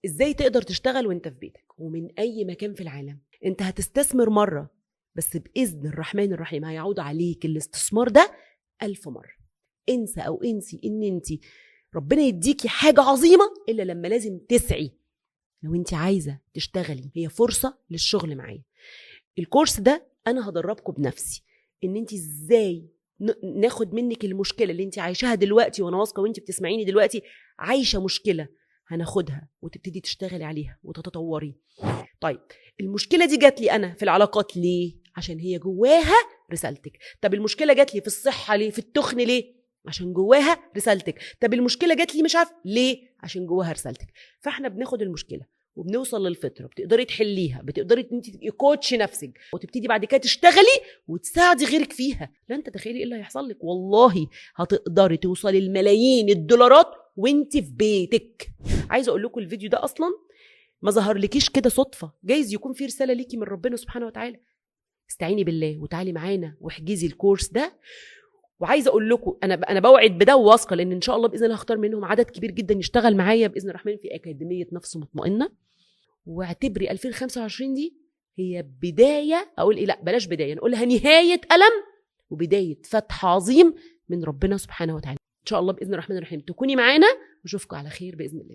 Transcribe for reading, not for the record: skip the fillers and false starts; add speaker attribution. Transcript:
Speaker 1: ازاي تقدر تشتغل وانت في بيتك ومن اي مكان في العالم. انت هتستثمر مرة بس بإذن الرحمن الرحيم هيعود عليك الاستثمار ده 1000 مرة. انسى او انسي ان انت ربنا يديكي حاجة عظيمة الا لما لازم تسعي. لو انت عايزة تشتغلي هي فرصة للشغل معايا. الكورس ده انا هدربكم بنفسي ان انت ازاي ناخد منك المشكلة اللي انت عايشاها دلوقتي، وانا واثقة وانت بتسمعيني دلوقتي عايشة مشكلة، هناخدها وتبتدي تشتغلي عليها وتتطوري. طيب المشكلة دي جات لي انا في العلاقات ليه؟ عشان هي جواها رسالتك. طب المشكلة جات لي في الصحة ليه؟ في التخن ليه؟ عشان جواها رسالتك. طب المشكلة جات لي مش عارف ليه؟ عشان جواها رسالتك. فاحنا بناخد المشكلة وبنوصل للفطره، بتقدري تحليها، بتقدري انت تبقي كوتش نفسك وتبتدي بعد كده تشتغلي وتساعدي غيرك فيها. لا انت تخيلي ايه اللي هيحصل لك، والله هتقدري توصلي الملايين الدولارات وانت في بيتك. عايزه اقول لكم الفيديو ده اصلا ما ظهر لكيش كده صدفه، جايز يكون في رساله ليكي من ربنا سبحانه وتعالى. استعيني بالله وتعالي معانا واحجزي الكورس ده. وعايزه اقول لكم انا بوعد بده وواثقه، لان ان شاء الله باذن الله هختار منهم عدد كبير جدا يشتغل معايا باذن الرحمن في اكاديميه نفس مطمئنه. واعتبري 2025 دي هي بدايه، اقول ايه، لا بلاش بدايه، نقولها نهايه الم وبدايه فتح عظيم من ربنا سبحانه وتعالى. ان شاء الله باذن الرحمن الرحيم تكوني معانا واشوفكم على خير باذن الله.